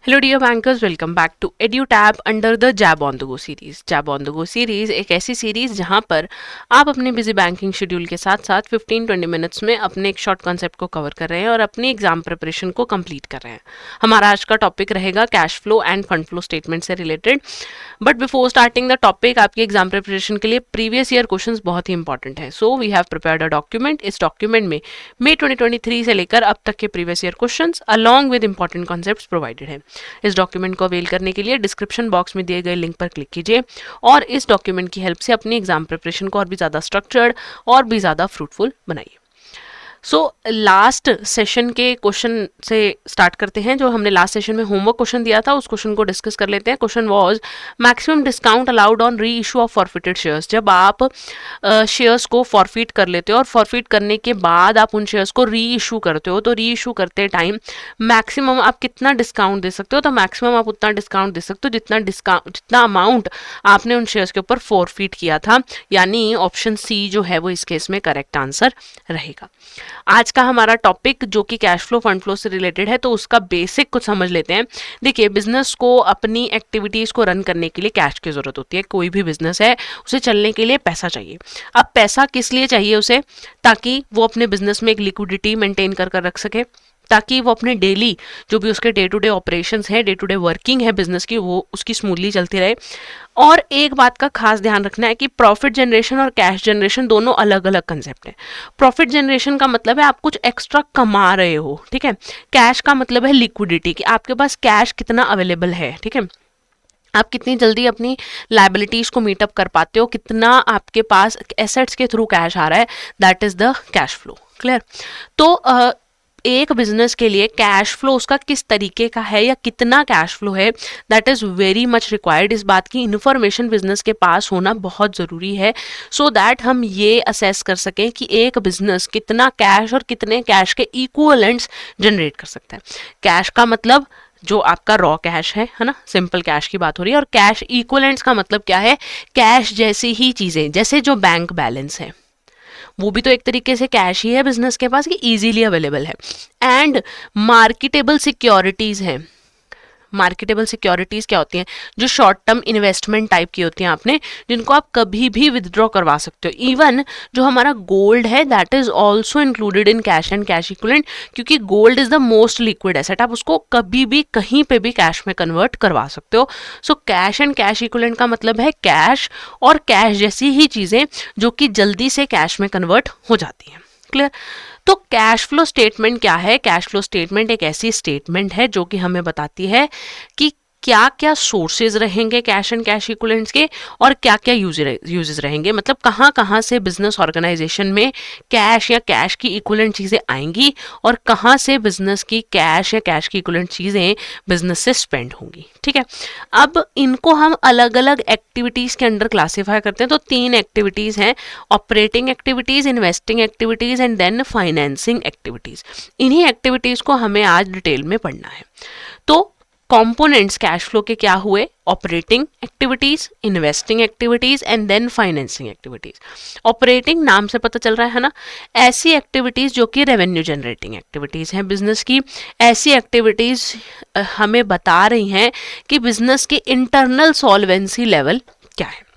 Hello dear bankers, welcome back to EduTab under the jab on the go series. Jab on the go series एक ऐसी series जहां पर आप अपने busy banking schedule के साथ साथ 15-20 मिनट्स में अपने एक शॉर्ट कॉन्सेप्ट को कवर कर रहे हैं और अपनी एग्जाम प्रिपरेशन को कंप्लीट कर रहे हैं। हमारा आज का टॉपिक रहेगा cash flow and fund flow statement से related. But before starting the topic, आपकी एग्जाम प्रिपरेशन के लिए प्रीवियस ईयर क्वेश्चंस बहुत ही इंपॉर्टेंट है। So we have prepared a document. इस डॉक्यूमेंट में मई 2023 से लेकर अब तक के previous year questions along with important concepts provided है। इस डॉक्यूमेंट को अवेल करने के लिए डिस्क्रिप्शन बॉक्स में दिए गए लिंक पर क्लिक कीजिए और इस डॉक्यूमेंट की हेल्प से अपनी एग्जाम प्रिपरेशन को और भी ज़्यादा स्ट्रक्चर्ड और भी ज़्यादा फ्रूटफुल बनाइए। सो लास्ट सेशन के क्वेश्चन से स्टार्ट करते हैं। जो हमने लास्ट सेशन में होमवर्क क्वेश्चन दिया था उस क्वेश्चन को डिस्कस कर लेते हैं। Question was maximum discount allowed on री इशू ऑफ फॉरफिटेड शेयर्स। जब आप शेयर्स को फॉरफिट कर लेते हो और फॉरफिट करने के बाद आप उन शेयर्स को री इशू करते हो, तो री इशू करते टाइम मैक्सिमम आप कितना डिस्काउंट दे सकते हो? तो मैक्सिमम आप उतना डिस्काउंट दे सकते हो जितना अमाउंट आपने उन शेयर्स के ऊपर फॉरफिट किया था, यानी ऑप्शन सी जो है वो इस केस में करेक्ट आंसर रहेगा। आज का हमारा टॉपिक जो कि कैश फ्लो फंड फ्लो से रिलेटेड है, तो उसका बेसिक कुछ समझ लेते हैं। देखिए, बिजनेस को अपनी एक्टिविटीज को रन करने के लिए कैश की जरूरत होती है। कोई भी बिजनेस है उसे चलने के लिए पैसा चाहिए। अब पैसा किस लिए चाहिए उसे? ताकि वो अपने बिजनेस में एक लिक्विडिटी मेंटेन कर रख सके, ताकि वो अपने डेली जो भी उसके डे टू डे ऑपरेशंस है, डे टू डे वर्किंग है बिजनेस की, वो उसकी स्मूथली चलती रहे। और एक बात का खास ध्यान रखना है कि प्रॉफिट जनरेशन और कैश जनरेशन दोनों अलग अलग कंसेप्ट है। प्रॉफिट जनरेशन का मतलब है आप कुछ एक्स्ट्रा कमा रहे हो, ठीक है। कैश का मतलब है लिक्विडिटी, कि आपके पास कैश कितना अवेलेबल है, ठीक है। आप कितनी जल्दी अपनी लाइबिलिटीज को मीटअप कर पाते हो, कितना आपके पास एसेट्स के थ्रू कैश आ रहा है, that is the cash flow. Clear? तो एक बिजनेस के लिए कैश फ्लो उसका किस तरीके का है या कितना कैश फ्लो है, that is very much required. इस बात की इंफॉर्मेशन बिजनेस के पास होना बहुत ज़रूरी है, सो दैट हम ये असेस कर सकें कि एक बिजनेस कितना कैश और कितने कैश के इक्विवेलेंट्स जनरेट कर सकता है। कैश का मतलब जो आपका रॉ कैश है ना, सिंपल कैश की बात हो रही है। और कैश इक्विवेलेंट्स का मतलब क्या है? कैश जैसी ही चीज़ें, जैसे जो बैंक बैलेंस है वो भी तो एक तरीके से कैश ही है बिजनेस के पास, कि इजीली अवेलेबल है। एंड मार्केटेबल सिक्योरिटीज है। मार्केटेबल सिक्योरिटीज क्या होती हैं? जो शॉर्ट टर्म इन्वेस्टमेंट टाइप की होती हैं आपने, जिनको आप कभी भी विदड्रॉ करवा सकते हो। इवन जो हमारा गोल्ड है that is also included in cash and cash equivalent, क्योंकि gold is the most liquid asset. आप उसको कभी भी कहीं पे भी कैश में कन्वर्ट करवा सकते हो। So cash and cash equivalent का मतलब है कैश और कैश जैसी ही चीजें जो कि जल्दी से कैश में कन्वर्ट हो जाती हैं। क्लियर? तो कैश फ्लो स्टेटमेंट क्या है? कैश फ्लो स्टेटमेंट एक ऐसी स्टेटमेंट है जो कि हमें बताती है कि क्या क्या सोर्सेज रहेंगे कैश एंड कैश इक्विवेलेंट्स के और क्या क्या यूजेस रहेंगे। मतलब कहाँ कहाँ से बिजनेस ऑर्गेनाइजेशन में कैश या कैश की इक्विवेलेंट चीज़ें आएंगी और कहाँ से बिजनेस की कैश या कैश की इक्विवेलेंट चीज़ें बिजनेस से स्पेंड होंगी। ठीक है, अब इनको हम अलग अलग एक्टिविटीज़ के अंडर क्लासीफाई करते हैं। तो 3 एक्टिविटीज़ हैं: operating activities, investing activities and then financing activities. इन्हीं एक्टिविटीज़ को हमें आज डिटेल में पढ़ना है। तो कंपोनेंट्स कैश फ्लो के क्या हुए? Operating activities, investing activities and then financing activities. Operating नाम से पता चल रहा है ना, ऐसी एक्टिविटीज जो कि रेवेन्यू जनरेटिंग एक्टिविटीज हैं बिजनेस की। ऐसी एक्टिविटीज हमें बता रही हैं कि बिजनेस की इंटरनल सॉल्वेंसी लेवल क्या है।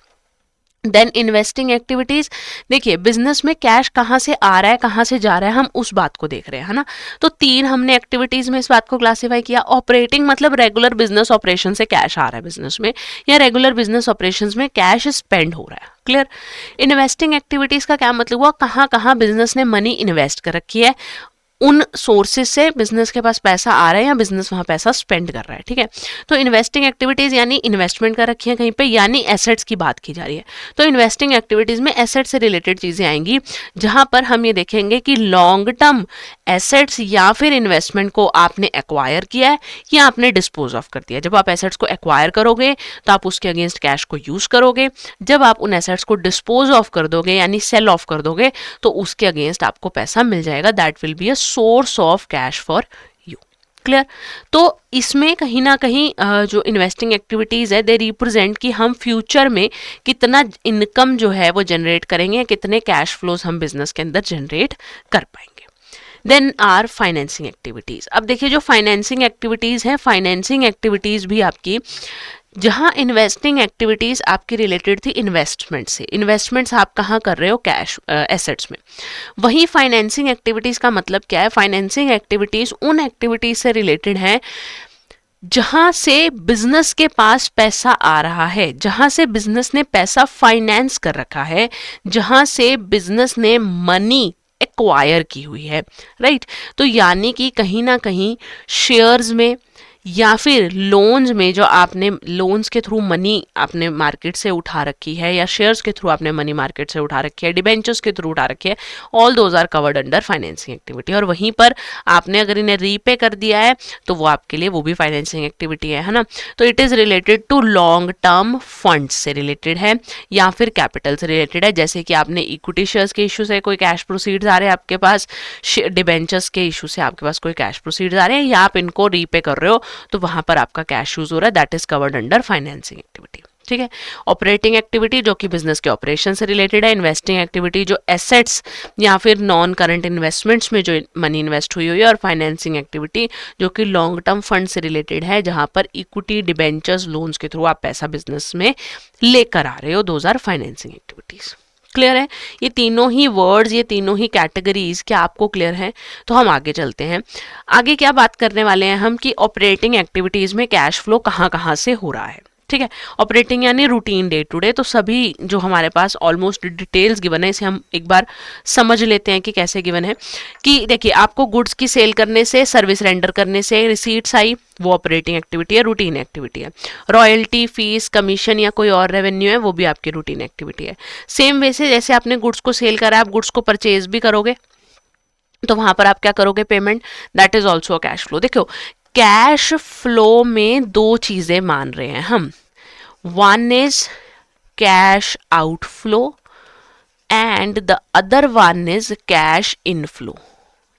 देन इन्वेस्टिंग एक्टिविटीज, देखिए बिजनेस में कैश कहाँ से आ रहा है, कहाँ से जा रहा है, हम उस बात को देख रहे हैं, है ना। तो 3 हमने एक्टिविटीज में इस बात को क्लासिफाई किया। ऑपरेटिंग मतलब रेगुलर बिजनेस ऑपरेशन से कैश आ रहा है बिजनेस में, या रेगुलर बिजनेस ऑपरेशन में कैश स्पेंड हो रहा है। क्लियर? इन्वेस्टिंग एक्टिविटीज का क्या मतलब हुआ? कहाँ कहाँ बिजनेस ने मनी इन्वेस्ट कर रखी है, उन सोर्सेज से बिजनेस के पास पैसा आ रहा है या बिजनेस वहाँ पैसा स्पेंड कर रहा है। ठीक है, तो इन्वेस्टिंग एक्टिविटीज़ यानी इन्वेस्टमेंट कर रखी है कहीं पे, यानी एसेट्स की बात की जा रही है। तो इन्वेस्टिंग एक्टिविटीज़ में एसेट से रिलेटेड चीज़ें आएंगी, जहाँ पर हम ये देखेंगे कि लॉन्ग टर्म एसेट्स या फिर इन्वेस्टमेंट को आपने एक्वायर किया है या आपने डिस्पोज ऑफ कर दिया। जब आप एसेट्स को एक्वायर करोगे तो आप उसके अगेंस्ट कैश को यूज़ करोगे। जब आप उन एसेट्स को डिस्पोज ऑफ कर दोगे यानी सेल ऑफ कर दोगे तो उसके अगेंस्ट आपको पैसा मिल जाएगा। That will be a source of cash for you. Clear? तो इसमें कहीं ना कहीं जो इन्वेस्टिंग एक्टिविटीज़ है दे रिप्रेजेंट कि हम फ्यूचर में कितना इनकम जो है वो जनरेट करेंगे, कितने कैश फ्लोज हम बिजनेस के अंदर जनरेट कर पाएंगे। Then are financing activities. अब देखिए जो फाइनेंसिंग एक्टिविटीज हैं, फाइनेंसिंग एक्टिविटीज भी आपकी, जहां इन्वेस्टिंग एक्टिविटीज आपकी रिलेटेड थी इन्वेस्टमेंट से, इन्वेस्टमेंट्स आप कहाँ कर रहे हो, कैश एसेट्स में, वही फाइनेंसिंग एक्टिविटीज का मतलब क्या है, फाइनेंसिंग एक्टिविटीज उन एक्टिविटीज से रिलेटेड हैं जहां से बिजनेस के पास पैसा आ रहा है, जहां से बिजनेस ने पैसा फाइनेंस कर रखा है, जहां से बिजनेस ने मनी एक्वायर की हुई है, राइट। तो यानी कि कहीं ना कहीं शेयर्स में या फिर लोन्स में, जो आपने लोन्स के थ्रू मनी आपने मार्केट से उठा रखी है, या शेयर्स के थ्रू आपने मनी मार्केट से उठा रखी है, डिबेंचर्स के थ्रू उठा रखी है, all those are covered under financing activity. और वहीं पर आपने अगर इन्हें रीपे कर दिया है तो वो आपके लिए वो भी फाइनेंसिंग एक्टिविटी है ना। तो it is related to long term funds से रिलेटेड है या फिर कैपिटल से रिलेटेड है। जैसे कि आपने इक्विटी शेयर्स के इशू से कोई कैश प्रोसीड्स आ रहे हैं आपके पास, डिबेंचर्स के इशू से आपके पास कोई कैश प्रोसीड्स आ रहे हैं, या आप इनको रीपे कर रहे हो तो वहां पर आपका कैश यूज हो रहा है, that is covered under financing activity. ठीक है। ऑपरेटिंग एक्टिविटी जो कि बिजनेस के ऑपरेशन से रिलेटेड है, इन्वेस्टिंग एक्टिविटी जो एसेट्स या फिर नॉन करंट इन्वेस्टमेंट्स में जो मनी इन्वेस्ट हुई है, और फाइनेंसिंग एक्टिविटी जो कि लॉन्ग टर्म फंड से रिलेटेड है, जहां पर इक्विटी, डिबेंचर्स, लोन्स के थ्रू आप पैसा बिजनेस में लेकर आ रहे हो, those are financing activities. Clear है? ये तीनों ही वर्ड्स, ये तीनों ही कैटेगरीज क्या आपको क्लियर है? तो हम आगे चलते हैं। आगे क्या बात करने वाले हैं हम कि ऑपरेटिंग एक्टिविटीज में कैश फ्लो कहाँ कहाँ से हो रहा है। ठीक है। ऑपरेटिंग यानी रूटीन डे टू डे, तो सभी जो हमारे पास ऑलमोस्ट डिटेल्स गिवन है, इसे हम एक बार समझ लेते हैं कि कैसे गिवन है। कि देखिए आपको गुड्स की सेल करने से, सर्विस रेंडर करने से रिसीट्स आई, वो ऑपरेटिंग एक्टिविटी है, रूटीन एक्टिविटी है। रॉयल्टी, फीस, कमीशन या कोई और रेवेन्यू है, वो भी आपकी रूटीन एक्टिविटी है। सेम वे से जैसे आपने गुड्स को सेल करा, आप गुड्स को परचेज भी करोगे तो वहां पर आप क्या करोगे, payment, that is also a cash flow. देखो कैश फ्लो में दो चीजें मान रहे हैं हम, one is cash outflow and the other one is cash inflow.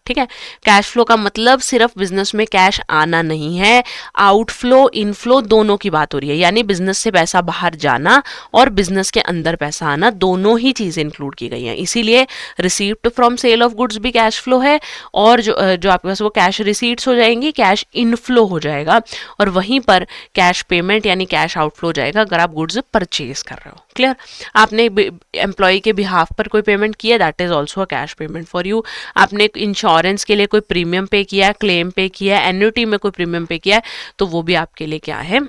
ठीक है। कैश फ्लो का मतलब सिर्फ बिजनेस में कैश आना नहीं है, आउटफ्लो, इनफ्लो दोनों की बात हो रही है, यानी बिजनेस से पैसा बाहर जाना और बिजनेस के अंदर पैसा आना, दोनों ही चीजें इंक्लूड की गई हैं। इसीलिए receipt from sale of goods भी कैश फ्लो है, और जो आपके पास वो कैश रिसीट्स हो जाएंगी, कैश इनफ्लो हो जाएगा, और वहीं पर कैश पेमेंट यानी कैश आउटफ्लो हो जाएगा अगर आप गुड्स परचेज कर रहे हो। क्लियर? आपने एम्प्लॉय के बिहाफ पर कोई पेमेंट किया, that is also a cash payment for you. आपने इंश्योरेंस के लिए कोई प्रीमियम पे किया, क्लेम पे किया, एन्युटी में कोई प्रीमियम पे किया है, तो वो भी आपके लिए क्या है,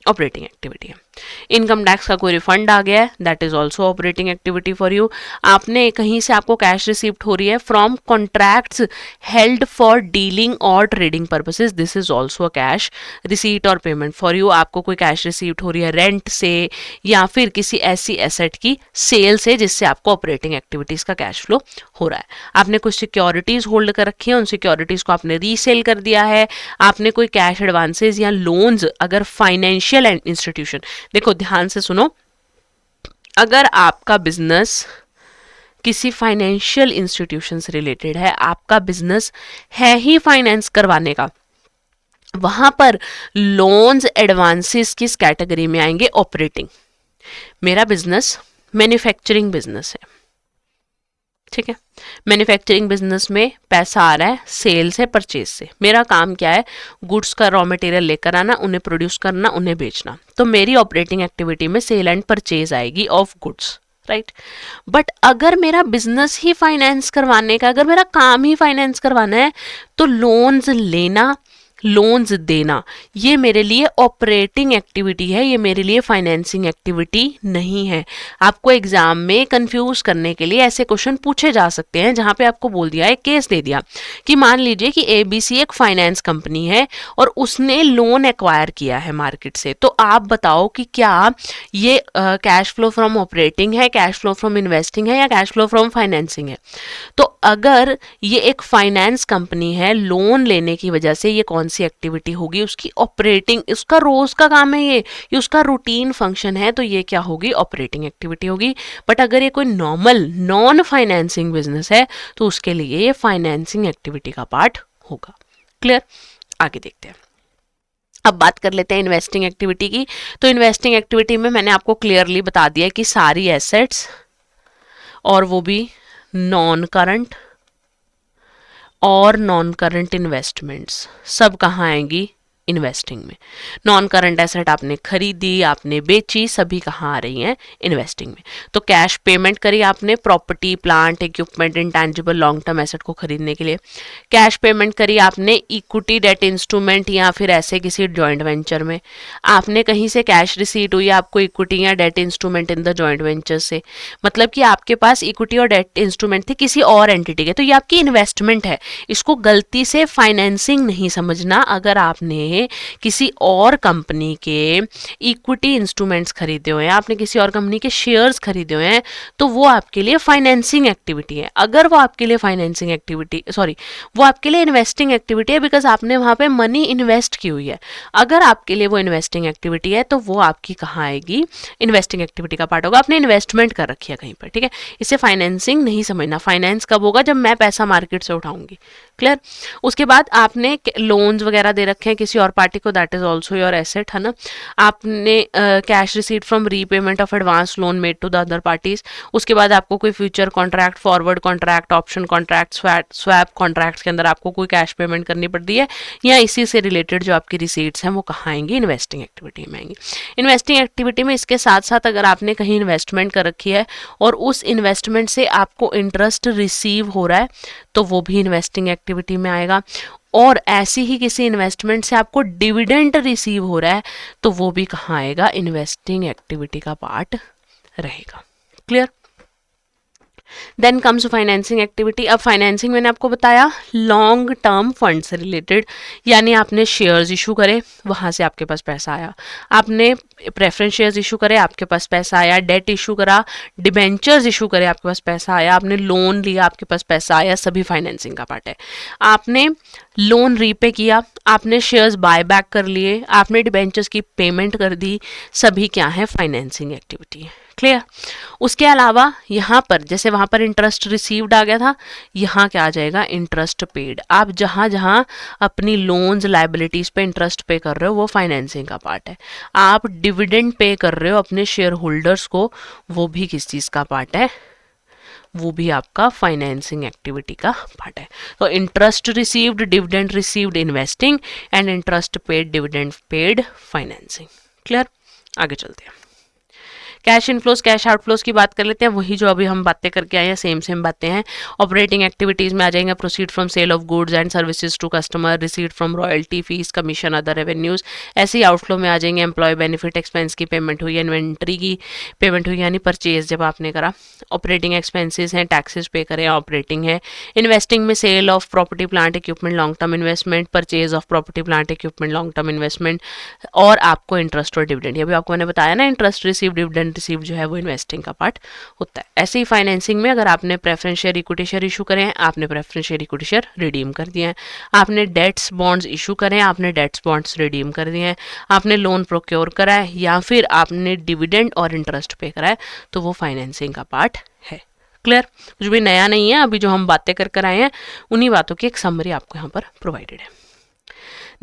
ऑपरेटिंग एक्टिविटी है। इनकम टैक्स का कोई रिफंड आ गया है, that is also operating activity for you. आपने कहीं से आपको कैश रिसीप्ट हो रही है from contracts held for dealing और trading purposes, this is also a cash receipt और पेमेंट फॉर यू। आपको कोई कैश रिसीप्ट हो रही है रेंट से या फिर किसी ऐसी एसेट की सेल से जिससे आपको ऑपरेटिंग एक्टिविटीज का कैश फ्लो हो रहा है। आपने कुछ सिक्योरिटीज होल्ड कर रखी है, उन सिक्योरिटीज को आपने रीसेल कर दिया है, आपने कोई कैश एडवांसेज या लोन्स, अगर फाइनेंशियल इंस्टीट्यूशन, देखो ध्यान से सुनो, अगर आपका बिजनेस किसी फाइनेंशियल इंस्टीट्यूशन से रिलेटेड है, आपका बिजनेस है ही फाइनेंस करवाने का, वहां पर लोन्स, एडवांसेस किस कैटेगरी में आएंगे, ऑपरेटिंग। मेरा बिजनेस मैन्युफैक्चरिंग बिजनेस है, ठीक है। मैन्युफैक्चरिंग बिजनेस में पैसा आ रहा है सेल से, परचेज से। मेरा काम क्या है, गुड्स का रॉ मटेरियल लेकर आना, उन्हें प्रोड्यूस करना, उन्हें बेचना। तो मेरी ऑपरेटिंग एक्टिविटी में सेल एंड परचेज आएगी ऑफ गुड्स, राइट। बट अगर मेरा बिजनेस ही फाइनेंस करवाने का, अगर मेरा काम ही फाइनेंस करवाना है, तो लोन्स लेना, लोन्स देना, ये मेरे लिए ऑपरेटिंग एक्टिविटी है, ये मेरे लिए फाइनेंसिंग एक्टिविटी नहीं है। आपको एग्जाम में कंफ्यूज करने के लिए ऐसे क्वेश्चन पूछे जा सकते हैं, जहां पे आपको बोल दिया है, केस दे दिया कि मान लीजिए कि एबीसी एक फाइनेंस कंपनी है और उसने लोन एक्वायर किया है मार्केट से, तो आप बताओ कि क्या ये कैश फ्लो फ्रॉम ऑपरेटिंग है, कैश फ्लो फ्रॉम इन्वेस्टिंग है, या कैश फ्लो फ्रॉम फाइनेंसिंग है। तो अगर ये एक फाइनेंस कंपनी है, लोन लेने की वजह से, ये कौन सी एक्टिविटी होगी, उसकी ऑपरेटिंग, उसका रोज का काम है, ये उसका रूटीन फंक्शन है, तो ये क्या होगी, ऑपरेटिंग एक्टिविटी होगी। बट अगर ये कोई नॉर्मल नॉन फाइनेंसिंग बिजनेस है तो उसके लिए ये फाइनेंसिंग एक्टिविटी का पार्ट होगा। क्लियर? आगे देखते हैं। अब बात कर लेते हैं इन्वेस्टिंग एक्टिविटी की। तो इन्वेस्टिंग एक्टिविटी में मैंने आपको क्लियरली बता दिया कि सारी एसेट्स, और वो भी नॉन करंट, और नॉन करंट इन्वेस्टमेंट्स सब कहाँ आएंगी, इन्वेस्टिंग में। नॉन करंट एसेट आपने खरीदी, आपने बेची, सभी कहाँ आ रही हैं, इन्वेस्टिंग में। तो कैश पेमेंट करी आपने property plant equipment intangible long term asset को खरीदने के लिए, कैश पेमेंट करी आपने इक्विटी डेट इंस्ट्रूमेंट या फिर ऐसे किसी जॉइंट वेंचर में, आपने कहीं से कैश रिसीट हुई आपको इक्विटी या debt instrument in the joint venture से, मतलब कि आपके पास इक्विटी और डेट इंस्ट्रूमेंट थे किसी और एंटिटी के, तो ये आपकी इन्वेस्टमेंट है। इसको गलती से फाइनेंसिंग नहीं समझना। अगर आपने किसी और कंपनी के इक्विटी इंस्ट्रूमेंट्स खरीदे हुए हैं, आपने किसी और कंपनी के शेयर्स खरीदे हुए हैं, तो वो आपके लिए फाइनेंसिंग एक्टिविटी है। अगर वो आपके लिए फाइनेंसिंग एक्टिविटी वो आपके लिए इन्वेस्टिंग एक्टिविटी है, बिकॉज आपने वहां पे मनी इन्वेस्ट की हुई है। अगर आपके लिए वो इन्वेस्टिंग एक्टिविटी है तो वो आपकी कहाँ आएगी, इन्वेस्टिंग एक्टिविटी का पार्ट होगा। आपने इन्वेस्टमेंट कर रखी है कहीं पर, ठीक है। इसे फाइनेंसिंग नहीं समझना। फाइनेंस कब होगा, जब मैं पैसा मार्केट से उठाऊंगी। क्लियर। उसके बाद आपने लोन्स वगैरह दे रखे हैं किसी और पार्टी को, that is also your asset, है ना। आपने cash receipt from repayment of advance loan made to the other parties. उसके बाद आपको कोई future contract, forward contract, option contract, swap contracts के अंदर आपको कोई कैश पेमेंट करनी पड़ती है, या इसी से रिलेटेड जो आपकी रिसीट्स हैं वो कहाँ आएंगी, इन्वेस्टिंग एक्टिविटी में आएंगी। इन्वेस्टिंग एक्टिविटी में इसके साथ साथ अगर आपने कहीं इन्वेस्टमेंट कर रखी है और उस इन्वेस्टमेंट से आपको इंटरेस्ट रिसीव हो रहा है, तो वो भी इन्वेस्टिंग एक्टिविटी में आएगा। और ऐसी ही किसी इन्वेस्टमेंट से आपको डिविडेंड रिसीव हो रहा है, तो वो भी कहाँ आएगा, इन्वेस्टिंग एक्टिविटी का पार्ट रहेगा। Clear. Then comes financing activity. अब फाइनेंसिंग मैंने आपको बताया लॉन्ग टर्म फंड से रिलेटेड, यानी आपने शेयर्स इशू करे, वहां से आपके पास पैसा आया, आपने प्रेफरेंस शेयर्स इशू करे, आपके पास पैसा आया, डेट इशू करा, डिबेंचर्स इशू करे, आपके पास पैसा आया, आपने लोन लिया, आपके पास पैसा आया, सभी फाइनेंसिंग का पार्ट है। आपने लोन रीपे किया, आपने शेयर्स बाय बैक कर लिए, आपने डिबेंचर्स की पेमेंट कर दी, सभी क्या है, फाइनेंसिंग एक्टिविटी है। क्लियर। उसके अलावा यहाँ पर जैसे वहां पर इंटरेस्ट रिसीव्ड आ गया था, यहाँ क्या आ जाएगा, इंटरेस्ट पेड। आप जहां जहां अपनी लोन्स लाइबिलिटीज पे इंटरेस्ट पे कर रहे हो वो फाइनेंसिंग का पार्ट है। आप डिविडेंड पे कर रहे हो अपने शेयर होल्डर्स को, वो भी किस चीज का पार्ट है, वो भी आपका फाइनेंसिंग एक्टिविटी का पार्ट है। तो interest received, dividend received, investing, and interest paid, dividend paid, financing. Clear. आगे चलते हैं। कैश इनफ्लोज कैश आउटफ्लोज की बात कर लेते हैं, वही जो अभी हम बातें करके आए हैं, सेम बातें हैं। ऑपरेटिंग एक्टिविटीज में आ जाएंगे proceed from sale of goods and services to customer, receipt from royalty, fees, commission, other revenues. ऐसे ही आउटफ्लो में आ जाएंगे एम्प्लॉय बेनिफिट एक्सपेंस की पेमेंट हुई, इन्वेंट्री की पेमेंट हुई यानी परचेज जब आपने करा, ऑपरेटिंग एक्सपेंसेस हैं, टैक्सेस पे करें, ऑपरेटिंग है। इन्वेस्टिंग में sale of property plant equipment long term investment, purchase of property plant equipment long term investment, और आपको इंटरेस्ट और डिविडेंड। अभी आपको मैंने बताया ना, इंटरेस्ट रिसीव डिविडेंड रिसीव जो है वो इन्वेस्टिंग का पार्ट होता है। ऐसे ही फाइनेंसिंग में अगर आपने preference share equity share issue करें, आपने preference share equity share redeem कर दिए हैं, आपने डेट्स बॉन्ड्स इशू करें, आपने डेट्स बॉन्ड्स रिडीम कर दिए हैं, आपने लोन प्रोक्योर करा है, या फिर आपने डिविडेंड और इंटरेस्ट पे करा है, तो वो फाइनेंसिंग का पार्ट है। क्लियर। कुछ भी नया नहीं है, अभी जो हम बातें कर आए हैं उन्हीं बातों की एक समरी आपको यहाँ पर प्रोवाइडेड है।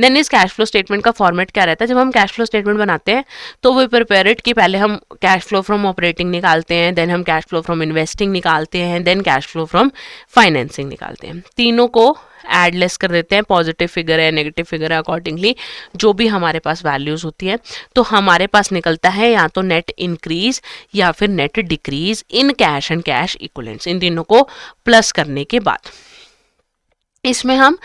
देन इस कैश फ्लो स्टेटमेंट का फॉर्मेट क्या रहता है, जब हम कैश फ्लो स्टेटमेंट बनाते हैं तो वो प्रिपेयर इट कि पहले हम कैश फ्लो फ्रॉम ऑपरेटिंग निकालते हैं, देन हम कैश फ्लो फ्रॉम इन्वेस्टिंग निकालते हैं, then cash flow from financing निकालते हैं। तीनों को एड लेस कर देते हैं, पॉजिटिव फिगर है, नेगेटिव फिगर है, अकॉर्डिंगली जो भी हमारे पास वैल्यूज होती है, तो हमारे पास निकलता है या तो नेट इंक्रीज या फिर net decrease in cash and cash equivalents. इन तीनों को प्लस करने के बाद इसमें हम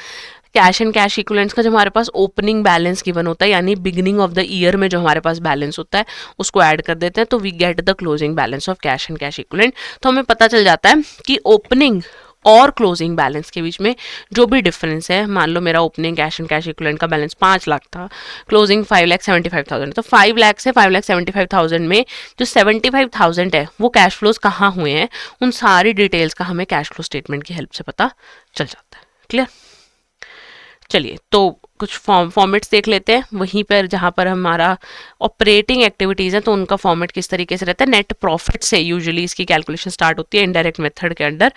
कैश एंड कैश इक्विवेलेंट्स का जो हमारे पास ओपनिंग बैलेंस गिवन होता है, यानी बिगिनिंग ऑफ द ईयर में जो हमारे पास बैलेंस होता है उसको ऐड कर देते हैं, तो we get the closing balance of cash and cash equivalent. तो हमें पता चल जाता है कि ओपनिंग और क्लोजिंग बैलेंस के बीच में जो भी डिफरेंस है, मान लो मेरा opening cash and cash equivalent का बैलेंस 5 लाख था, क्लोजिंग 5,75,000, तो 5 लाख से 5,75,000 में जो 75,000 है वो कैश फ्लोज कहाँ हुए हैं, उन सारी डिटेल्स का हमें कैश फ्लो स्टेटमेंट की हेल्प से पता चल जाता है। क्लियर। चलिए, तो कुछ फॉर्मेट्स देख लेते हैं वहीं पर जहाँ पर हमारा ऑपरेटिंग एक्टिविटीज़ है, तो उनका फॉर्मेट किस तरीके से रहता है। नेट प्रॉफिट से यूजुअली इसकी कैलकुलेशन स्टार्ट होती है इनडायरेक्ट मेथड के अंडर।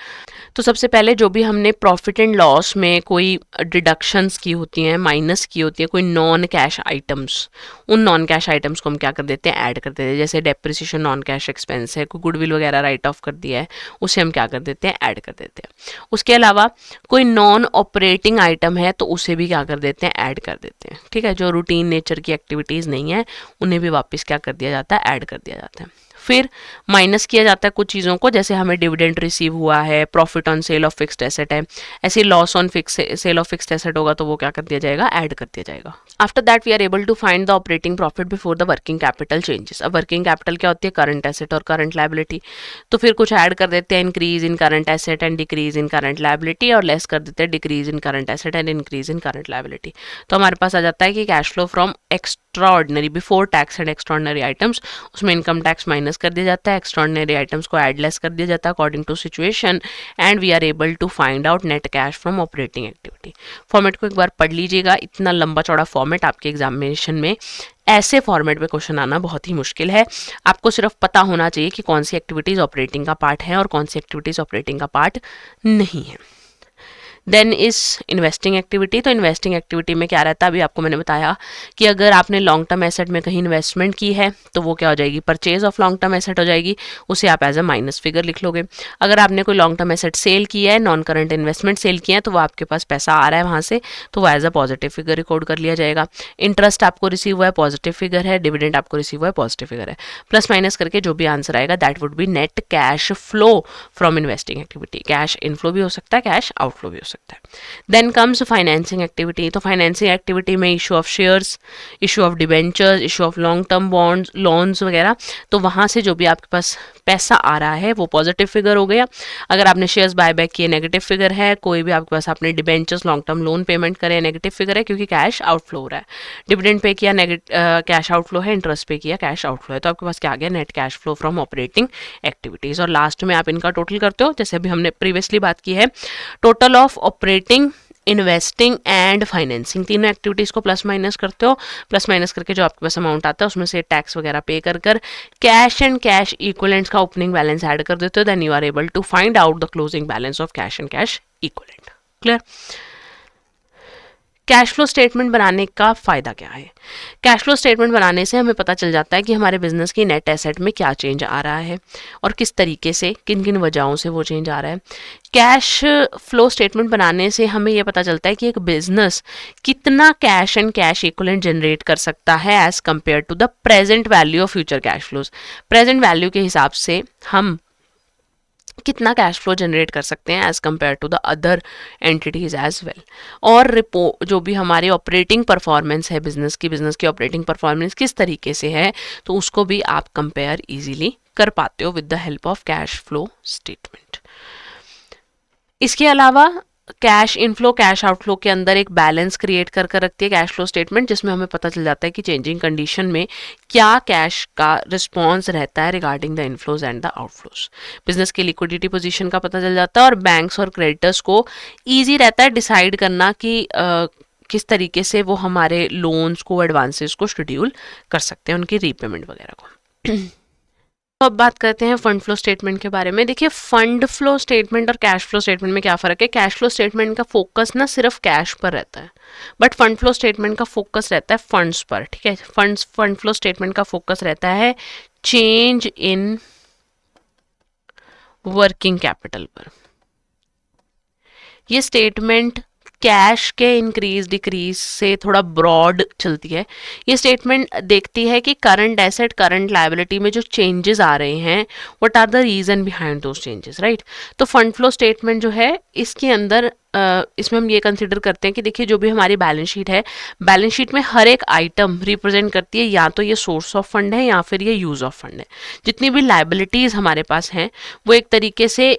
तो सबसे पहले जो भी हमने प्रॉफिट एंड लॉस में कोई डिडक्शंस की होती हैं, माइनस की होती है कोई नॉन कैश आइटम्स, उन नॉन कैश आइटम्स को हम क्या कर देते हैं, ऐड कर देते हैं। जैसे डेप्रिसिएशन नॉन कैश एक्सपेंस है, कोई गुडविल वगैरह राइट ऑफ कर दिया है, उसे हम क्या कर देते हैं, ऐड कर देते हैं। उसके अलावा कोई नॉन ऑपरेटिंग आइटम है तो उसे भी क्या कर देते हैं, ऐड कर देते हैं। ठीक है, जो रूटीन नेचर की एक्टिविटीज़ नहीं है उन्हें भी वापस क्या कर दिया जाता है, ऐड कर दिया जाता है। फिर माइनस किया जाता है कुछ चीज़ों को, जैसे हमें डिविडेंड रिसीव हुआ है, profit on sale of fixed asset है, ऐसे loss on sale of fixed asset होगा तो वो क्या कर दिया जाएगा, ऐड कर दिया जाएगा। After that we are able to find the operating profit before the working capital changes. अब वर्किंग कैपिटल क्या होती है, करंट एसेट और करंट लायबिलिटी। तो फिर कुछ ऐड कर देते हैं, increase in current asset and decrease in current liability, और लेस कर देते हैं decrease in current asset and increase in current liability. तो हमारे पास आ जाता है कि cash flow from extraordinary before tax and extraordinary items, उसमें इनकम टैक्स माइनस कर दिया जाता है, एक्स्ट्राऑर्डिनरी आइटम्स को ऐड लेस कर दिया जाता है according to situation, and we are able to find out net cash from operating activity. Format को एक बार पढ़ लीजिएगा, इतना लंबा चौड़ा फॉर्मेट आपके एग्जामिनेशन में ऐसे फॉर्मेट में क्वेश्चन आना बहुत ही मुश्किल है। आपको सिर्फ पता होना चाहिए कि कौन सी एक्टिविटीज़ ऑपरेटिंग का पार्ट है और कौन सी एक्टिविटीज़ ऑपरेटिंग का पार्ट नहीं है। Then is investing activity. तो इन्वेस्टिंग एक्टिविटी में क्या रहता है, अभी आपको मैंने बताया कि अगर आपने लॉन्ग टर्म एसेट में कहीं इन्वेस्टमेंट की है तो वो क्या हो जाएगी, purchase of long term asset हो जाएगी, उसे आप एज अ माइनस फिगर लिख लोगे। अगर आपने कोई लॉन्ग टर्म एसेट सेल किया है, नॉन करंट इन्वेस्टमेंट सेल किया है, तो वो आपके पास पैसा आ रहा है वहाँ से, तो वो as a positive figure record कर लिया जाएगा। इंटरेस्ट आपको रिसीव हुआ है, पॉजिटिव फिगर है, डिविडेंड आपको रिसीव हुआ है, पॉजिटिव फिगर है। प्लस माइनस करके जो भी आंसर आएगा that would be net cash flow from investing activity. Cash inflow भी हो सकता है, कैश आउटफ्लो भी हो सकता है। Then comes financing activity. तो फाइनेंसिंग एक्टिविटी में issue of shares, issue of debentures, issue of long term bonds, loans वगैरह, तो वहाँ से जो भी आपके पास पैसा आ रहा है वो पॉजिटिव फिगर हो गया। अगर आपने शेयर्स बाय बैक किए नेगेटिव फिगर है, कोई भी आपके पास आपने debentures long term loan payment करे नेगेटिव फिगर है क्योंकि कैश आउटफ्लो हो रहा है। डिविडेंड पे किया कैश आउटफ्लो है, इंटरेस्ट पे किया कैश आउटफ्लो है, तो आपके पास क्या आ गया, net cash flow from operating activities. और लास्ट में आप इनका टोटल करते हो, जैसे अभी हमने प्रीवियसली बात की है, total of operating, investing and financing, तीनों एक्टिविटीज़ को प्लस माइनस करते हो। प्लस माइनस करके जो आपके पास अमाउंट आता है उसमें से टैक्स वगैरह पे कर कैश एंड कैश इक्विवेलेंट्स का ओपनिंग बैलेंस ऐड कर देते हो, then you are able to find out the closing balance of cash and cash equivalent. Clear. Cash flow statement बनाने का फ़ायदा क्या है। कैश फ्लो स्टेटमेंट बनाने से हमें पता चल जाता है कि हमारे बिजनेस की नेट एसेट में क्या चेंज आ रहा है और किस तरीके से, किन किन वजहों से वो चेंज आ रहा है। कैश फ्लो स्टेटमेंट बनाने से हमें यह पता चलता है कि एक बिजनेस कितना cash and cash equivalent generate कर सकता है as compare to the present value of future cash flows. Present value के हिसाब से हम कितना कैश फ्लो जनरेट कर सकते हैं as compare to the other entities as well. और जो भी हमारी ऑपरेटिंग परफॉर्मेंस है बिजनेस की ऑपरेटिंग परफॉर्मेंस किस तरीके से है, तो उसको भी आप कंपेयर इजीली कर पाते हो with the help of cash flow statement. इसके अलावा कैश इनफ्लो कैश आउटफ्लो के अंदर एक बैलेंस क्रिएट कर रखती है कैश फ्लो स्टेटमेंट, जिसमें हमें पता चल जाता है कि चेंजिंग कंडीशन में क्या कैश का रिस्पॉन्स रहता है regarding the inflows and the outflows. Business की लिक्विडिटी पोजीशन का पता चल जाता है और बैंक्स और क्रेडिटर्स को ईजी रहता है डिसाइड करना कि किस तरीके से वो हमारे लोन्स को, एडवांसेस को शेड्यूल कर सकते हैं, उनकी रीपेमेंट वगैरह को। तो अब बात करते हैं फंड फ्लो स्टेटमेंट के बारे में। देखिए, फंड फ्लो स्टेटमेंट और कैश फ्लो स्टेटमेंट में क्या फ़र्क है। कैश फ्लो स्टेटमेंट का फोकस ना सिर्फ कैश पर रहता है, बट फंड फ्लो स्टेटमेंट का फोकस रहता है फंड्स पर। ठीक है, फंड फ्लो स्टेटमेंट का फोकस रहता है चेंज इन वर्किंग कैपिटल पर। ये स्टेटमेंट कैश के इंक्रीज डिक्रीज से थोड़ा ब्रॉड चलती है। ये स्टेटमेंट देखती है कि करंट एसेट करंट लायबिलिटी में जो चेंजेस आ रहे हैं, what are the reason behind those changes, right. तो फंड फ्लो स्टेटमेंट जो है इसके अंदर इसमें हम ये कंसिडर करते हैं कि देखिए, जो भी हमारी बैलेंस शीट है, बैलेंस शीट में हर एक आइटम रिप्रेजेंट करती है या तो ये सोर्स ऑफ फंड है या फिर ये यूज ऑफ फंड है। जितनी भी लायबिलिटीज हमारे पास हैं वो एक तरीके से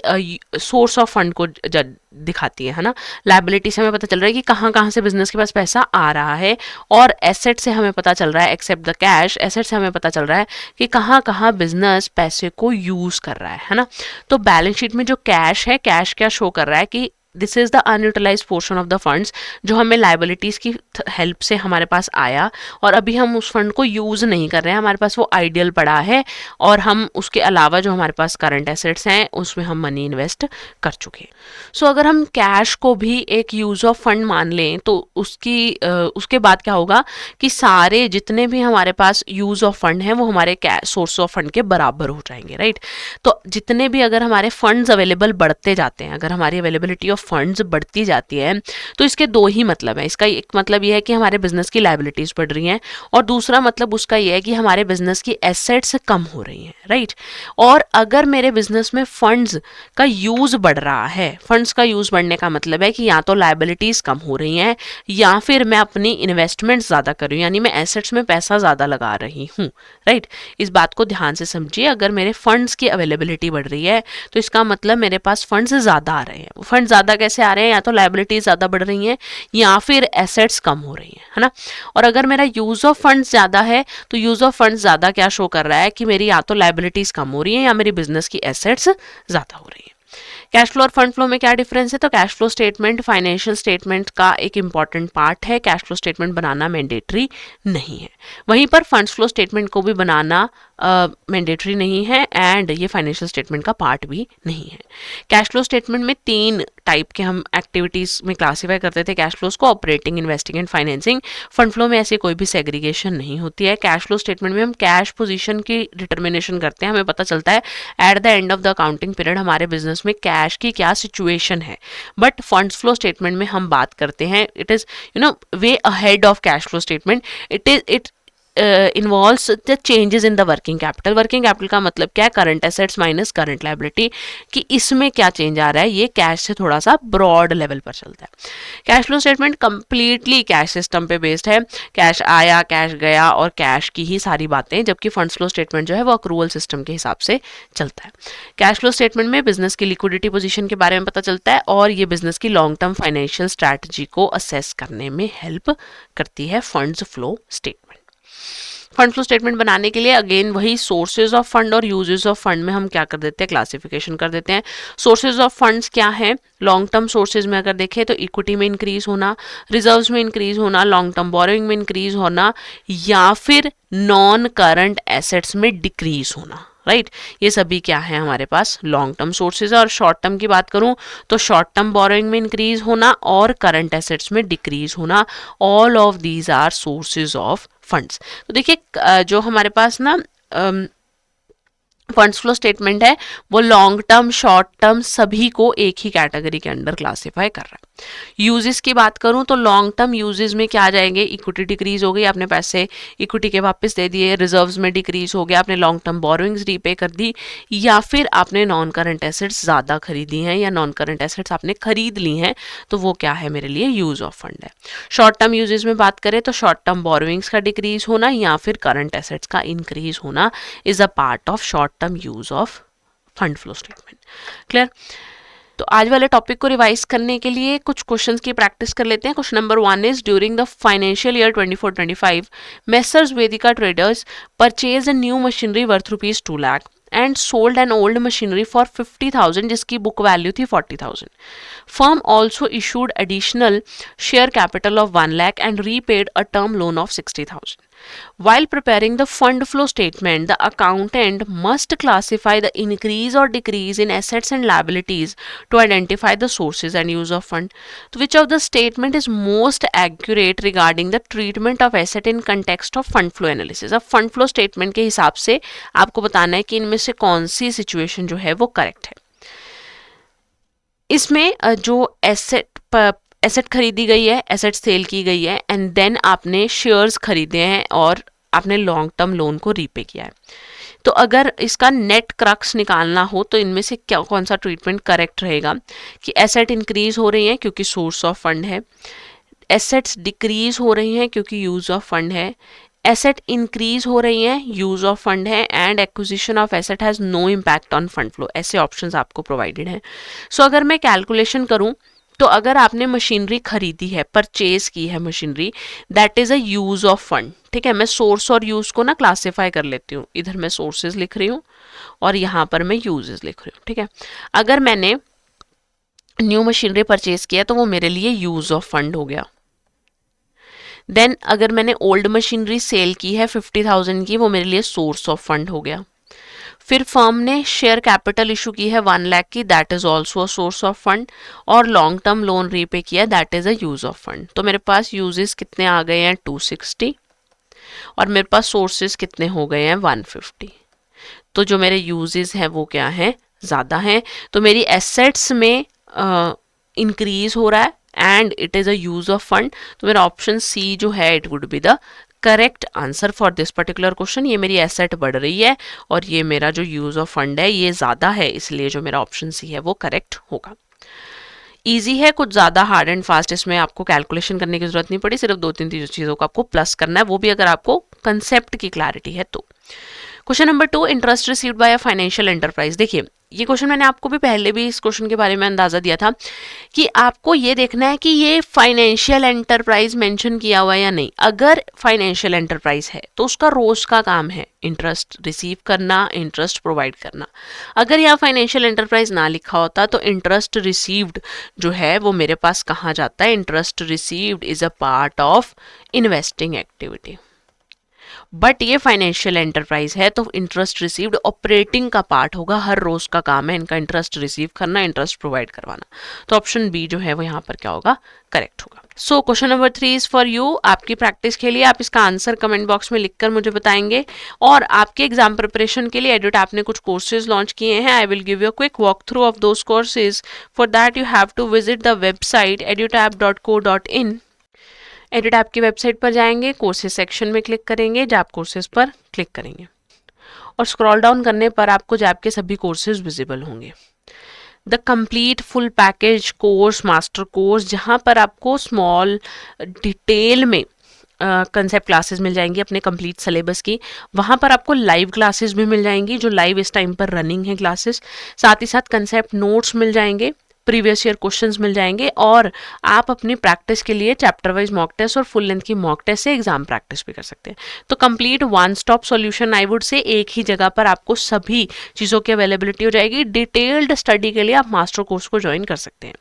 सोर्स ऑफ फंड को दिखाती है ना। लायबिलिटी से हमें पता चल रहा है कि कहाँ कहाँ से बिजनेस के पास पैसा आ रहा है, और एसेट से हमें पता चल रहा है, एक्सेप्ट द कैश, एसेट से हमें पता चल रहा है कि कहाँ कहाँ बिजनेस पैसे को यूज कर रहा है ना। तो बैलेंस शीट में जो कैश है, कैश क्या शो कर रहा है कि this is the unutilised portion of the funds जो हमें लाइबिलिटीज़ की हेल्प से हमारे पास आया और अभी हम उस फंड को यूज़ नहीं कर रहे हैं, हमारे पास वो आइडियल पड़ा है और हम उसके अलावा जो हमारे पास करंट एसेट्स हैं उसमें हम मनी इन्वेस्ट कर चुके हैं। सो अगर हम कैश को भी एक यूज़ ऑफ फंड मान लें तो उसके बाद क्या होगा कि सारे जितने भी हमारे पास यूज़ ऑफ फंड हैं वो हमारे सोर्स ऑफ फंड के बराबर हो जाएंगे, राइट। तो जितने भी अगर हमारे फंड्स अवेलेबल बढ़ते जाते हैं, अगर हमारी अवेलेबिलिटी ऑफ फंड्स बढ़ती जाती है तो इसके दो ही मतलब है। इसका एक मतलब यह है कि हमारे बिजनेस की लायबिलिटीज बढ़ रही हैं और दूसरा मतलब उसका यह है कि हमारे बिजनेस की एसेट्स कम हो रही हैं, राइट। और अगर मेरे बिजनेस में फंड्स का यूज बढ़ रहा है, फंड्स का यूज बढ़ने का मतलब है कि या तो लायबिलिटीज कम हो रही हैं या फिर मैं अपनी इन्वेस्टमेंट ज्यादा कर रही हूँ, यानी मैं एसेट्स में पैसा ज्यादा लगा रही हूँ, राइट। इस बात को ध्यान से समझिए, अगर मेरे फंड्स की अवेलेबिलिटी बढ़ रही है तो इसका मतलब मेरे पास फंड्स ज्यादा आ रहे हैं। फंड ज्यादा कैसे आ रहे हैं? या तो लायबिलिटीज ज्यादा बढ़ रही हैं या फिर एसेट्स कम हो रही हैं, है ना। और अगर मेरा यूज ऑफ फंड्स ज्यादा है तो यूज ऑफ फंड्स ज्यादा क्या शो कर रहा है कि मेरी या तो लायबिलिटीज कम हो रही है या मेरी बिजनेस की एसेट्स ज्यादा हो रही है। कैश फ्लो और फंड फ्लो में क्या डिफरेंस है? तो cash flow statement financial statement का एक इंपॉर्टेंट पार्ट है, कैश फ्लो स्टेटमेंट बनाना मैंडेटरी नहीं है। वहीं पर फंड्स फ्लो स्टेटमेंट को भी बनाना मैंडेटरी नहीं है एंड ये फाइनेंशियल स्टेटमेंट का पार्ट भी नहीं है। कैश फ्लो स्टेटमेंट में 3 टाइप के हम एक्टिविटीज में क्लासीफाई करते थे कैश फ्लोज को, operating, investing and financing. Fund flow में ऐसी कोई भी सेग्रीगेशन नहीं होती है। कैश फ्लो स्टेटमेंट में हम कैश पोजीशन की डिटर्मिनेशन करते हैं, हमें पता चलता है at the end of the accounting period हमारे बिजनेस में कैश की क्या सिचुएशन है। बट फंड्स फ्लो स्टेटमेंट में हम बात करते हैं, it is way ahead of cash flow statement. It involves the changes in the working capital. Working capital का मतलब क्या है? Current assets minus current liability, कि इसमें क्या चेंज आ रहा है, ये कैश से थोड़ा सा ब्रॉड लेवल पर चलता है। Cash flow statement completely cash system पे बेस्ड है, कैश आया कैश गया और कैश की ही सारी बातें, जबकि फंड्स फ्लो स्टेटमेंट जो है वो अक्रूवल सिस्टम के हिसाब से चलता है। कैश फ्लो स्टेटमेंट में बिजनेस की लिक्विडिटी पोजीशन के बारे में पता चलता है और ये बिजनेस की लॉन्ग टर्म फाइनेंशियल स्ट्रैटेजी को असेस करने में हेल्प करती है funds flow statement. Fund flow statement बनाने के लिए अगेन वही सोर्सेज ऑफ फंड और यूजेस ऑफ फंड में हम क्या कर देते हैं? क्लासिफिकेशन कर देते हैं। सोर्सेज ऑफ फंड्स क्या है? लॉन्ग टर्म सोर्सेज में अगर देखें तो इक्विटी में इंक्रीज होना, रिजर्व्स में इंक्रीज होना, लॉन्ग टर्म बोरोइंग में इंक्रीज होना या फिर नॉन करंट एसेट्स में डिक्रीज होना, राइट। ये सभी क्या है हमारे पास? लॉन्ग टर्म सोर्सेज है। और शॉर्ट टर्म की बात करूं तो शॉर्ट टर्म बोरोइंग में इंक्रीज होना और करंट एसेट्स में डिक्रीज होना, all of these are sources of funds. तो देखिए जो हमारे पास ना फंड्स फ्लो स्टेटमेंट है वो लॉन्ग टर्म शॉर्ट टर्म सभी को एक ही कैटेगरी के अंडर क्लासिफाई कर रहा है। यूजेस की बात करूं तो लॉन्ग टर्म यूजेस में क्या आ जाएंगे? इक्विटी डिक्रीज हो गई, आपने पैसे इक्विटी के वापस दे दिए, रिजर्व्स में डिक्रीज हो गया, आपने लॉन्ग टर्म बोरोइंग्स रीपे कर दी, या फिर आपने नॉन करंट एसेट्स ज्यादा खरीदी हैं या नॉन करंट एसेट्स आपने खरीद ली हैं, तो वो क्या है मेरे लिए? यूज ऑफ फंड है। शॉर्ट टर्म यूजेस में बात करें तो शॉर्ट टर्म बोरोइंग्स का डिक्रीज होना या फिर करंट एसेट्स का इंक्रीज होना is a part of short term use of fund flow statement. Clear? तो आज वाले टॉपिक को रिवाइज करने के लिए कुछ क्वेश्चंस की प्रैक्टिस कर लेते हैं। Question number 1 is during the financial year 24-25 messrs Vedika traders purchase a new machinery worth ₹2 lakh and sold an old machinery for 50,000 जिसकी book value थी 40,000. Firm also issued additional share capital of 1 lakh and repaid a term loan of 60,000. While preparing the fund flow statement, the accountant must classify the increase or decrease in assets and liabilities to identify the sources and use of fund. So which of the statement is most accurate regarding the treatment of asset in context of fund flow analysis? अब fund flow statement के हिसाब से आपको बताना है कि इनमें से कौन सी सिचुएशन जो है वो करेक्ट है। इसमें जो एसेट खरीदी गई है, एसेट सेल की गई है एंड देन आपने शेयर्स खरीदे हैं और आपने लॉन्ग टर्म लोन को रीपे किया है। तो अगर इसका नेट क्रक्स निकालना हो तो इनमें से क्या कौन सा ट्रीटमेंट करेक्ट रहेगा? कि एसेट इंक्रीज हो रही हैं क्योंकि सोर्स ऑफ फंड है, एसेट्स डिक्रीज हो रही हैं क्योंकि यूज ऑफ फंड है, एसेट इंक्रीज हो रही हैं, यूज ऑफ फंड है and acquisition of asset has no impact on fund flow. ऐसे ऑप्शंस आपको प्रोवाइडेड हैं। सो अगर मैं कैलकुलेशन करूं तो अगर आपने मशीनरी खरीदी है, परचेज की है machinery, that is a use of fund. ठीक है, मैं सोर्स और यूज को ना क्लासिफाई कर लेती हूँ। इधर मैं सोर्सेज लिख रही हूँ और यहाँ पर मैं यूजेस लिख रही हूँ। ठीक है, अगर मैंने न्यू मशीनरी परचेज किया तो वो मेरे लिए यूज ऑफ फंड हो गया। देन अगर मैंने ओल्ड मशीनरी सेल की है 50,000 की, वो मेरे लिए सोर्स ऑफ फंड हो गया। फिर फर्म ने शेयर कैपिटल इशू की है 1 लाख की, that is also a source of fund. और लॉन्ग टर्म लोन रीपे किया, that is a use of fund. तो मेरे पास यूजेस कितने आ गए हैं 260 और मेरे पास सोर्सेज कितने हो गए हैं 150। तो जो मेरे यूजेस हैं वो क्या है, ज़्यादा हैं। तो मेरी एसेट्स में इंक्रीज हो रहा है and it is a use of fund. तो मेरा ऑप्शन सी जो है it would be the correct answer for this particular question. ये मेरी एसेट बढ़ रही है और ये मेरा जो यूज ऑफ फंड है ये ज़्यादा है, इसलिए जो मेरा ऑप्शन सी है वो करेक्ट होगा। ईजी है, कुछ ज़्यादा हार्ड एंड फास्ट इसमें आपको कैलकुलेशन करने की जरूरत नहीं पड़ी, सिर्फ 2-3 चीज़ों को आपको प्लस करना है, वो भी अगर आपको कंसेप्ट की क्लैरिटी है तो। Question number 2, interest received by a financial enterprise. देखिए ये क्वेश्चन मैंने आपको भी पहले भी इस क्वेश्चन के बारे में अंदाजा दिया था कि आपको ये देखना है कि ये फाइनेंशियल एंटरप्राइज मेंशन किया हुआ है या नहीं। अगर फाइनेंशियल एंटरप्राइज है तो उसका रोज का काम है इंटरेस्ट रिसीव करना, इंटरेस्ट प्रोवाइड करना। अगर यहाँ फाइनेंशियल एंटरप्राइज ना लिखा होता तो इंटरेस्ट रिसीव्ड जो है वो मेरे पास कहाँ जाता है, interest received is a part of investing activity. But ये फाइनेंशियल एंटरप्राइज है तो इंटरेस्ट रिसीव्ड ऑपरेटिंग का पार्ट होगा, हर रोज का काम है इनका इंटरेस्ट रिसीव करना, इंटरेस्ट प्रोवाइड करवाना। तो ऑप्शन बी जो है वो यहाँ पर क्या होगा, करेक्ट होगा। So question number 3 is for you, आपकी प्रैक्टिस के लिए। आप इसका आंसर कमेंट बॉक्स में लिखकर मुझे बताएंगे। और आपके एग्जाम प्रिपरेशन के लिए एडुटैप ने कुछ कोर्सेज लॉन्च किए हैं। I will give you a quick walk through of those courses. For that you have to visit the website edutap.co.in। EduTap की वेबसाइट पर जाएंगे, कोर्सेज सेक्शन में क्लिक करेंगे, जैप कोर्सेज पर क्लिक करेंगे और स्क्रॉल डाउन करने पर आपको जैप के सभी कोर्सेज विजिबल होंगे। The complete full package course, master course, जहाँ पर आपको स्मॉल डिटेल में कंसेप्ट क्लासेस मिल जाएंगी अपने कंप्लीट सिलेबस की। वहाँ पर आपको लाइव क्लासेस भी मिल जाएंगी जो लाइव इस टाइम पर रनिंग है क्लासेस। साथ ही साथ कंसेप्ट नोट्स मिल जाएंगे, प्रीवियस ईयर क्वेश्चंस मिल जाएंगे और आप अपनी प्रैक्टिस के लिए चैप्टर वाइज मॉक टेस्ट और फुल लेंथ की मॉक टेस्ट से एग्जाम प्रैक्टिस भी कर सकते हैं। तो complete one stop solution I would say, एक ही जगह पर आपको सभी चीज़ों की अवेलेबिलिटी हो जाएगी। डिटेल्ड स्टडी के लिए आप मास्टर कोर्स को ज्वाइन कर सकते हैं।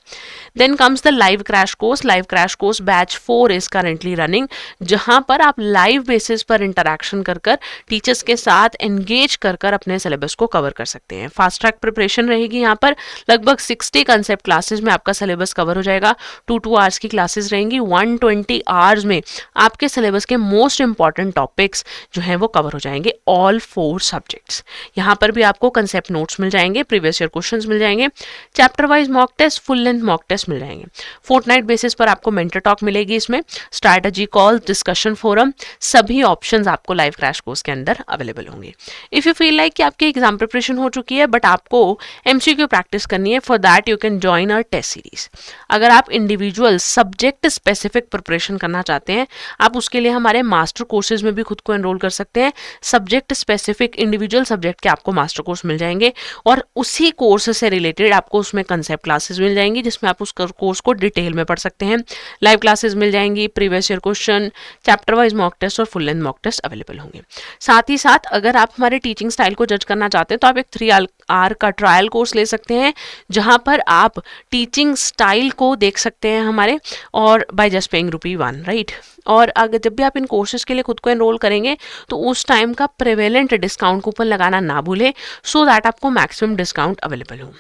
Then comes the live crash course. Live crash course batch 4 is currently running, जहां पर आप लाइव बेसिस पर इंटरैक्शन कर टीचर्स के साथ एंगेज कर अपने सिलेबस को कवर कर सकते हैं। फास्ट ट्रैक प्रिपरेशन रहेगी यहाँ पर, लगभग 60 कंसेप्ट क्लासेस में आपका सिलेबस कवर हो जाएगा। 2 आवर्स की क्लासेस रहेंगी, 120 आवर्स में आपके सिलेबस के मोस्ट इंपॉर्टेंट टॉपिक्स जो हैं वो कवर हो जाएंगे, ऑल 4 सब्जेक्ट्स। यहाँ पर भी आपको कंसेप्ट नोट्स मिल जाएंगे, प्रीवियस ईयर क्वेश्चंस मिल जाएंगे, chapter wise mock test, full length mock test मिल जाएंगे। फोर्टनाइट बेसिस पर आपको मेंटर टॉक मिलेगी, इसमें स्ट्रैटेजी कॉल, डिस्कशन फोरम, सभी ऑप्शंस आपको लाइव क्रैश कोर्स के अंदर अवेलेबल होंगे। इफ यू फील लाइक कि आपकी एग्जाम प्रिपरेशन हो चुकी है बट आपको एमसीक्यू प्रैक्टिस करनी है, for that you can join our test series. अगर आप इंडिविजुअल सब्जेक्ट स्पेसिफिक प्रिपरेशन करना चाहते हैं, आप उसके लिए हमारे मास्टर कोर्सेज में भी खुद को एनरोल कर सकते हैं। सब्जेक्ट स्पेसिफिक इंडिविजुअल सब्जेक्ट के आपको मास्टर कोर्स मिल जाएंगे और उसी कोर्स से रिलेटेड आपको उसमें कंसेप्ट क्लासेस मिल जाएंगी जिसमें आप उस कोर्स को डिटेल में पढ़ सकते हैं। लाइव क्लासेस मिल जाएंगी, previous year question, chapter wise mock test और full length mock test available होंगे। साथ ही साथ अगर आप हमारे टीचिंग स्टाइल को जज करना चाहते हैं तो आप एक 3 आवर का ट्रायल कोर्स ले सकते हैं, जहां पर आप टीचिंग स्टाइल को देख सकते हैं हमारे, और बाय जस्ट पेइंग ₹1, राइट। और अगर जब भी आप इन कोर्सेज के लिए खुद को एनरोल करेंगे तो उस टाइम का प्रेवेलेंट डिस्काउंट कूपन लगाना ना भूलें, सो दैट आपको मैक्सिमम डिस्काउंट अवेलेबल हो।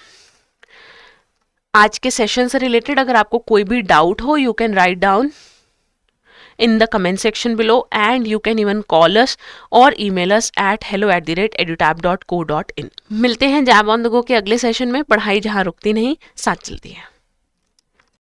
आज के सेशन से रिलेटेड अगर आपको कोई भी डाउट हो, you can write down in the comment section below and you can even call us or email us at hello@edutap.co.in। मिलते हैं जैब ऑन द गो के अगले सेशन में। पढ़ाई जहाँ रुकती नहीं, साथ चलती है।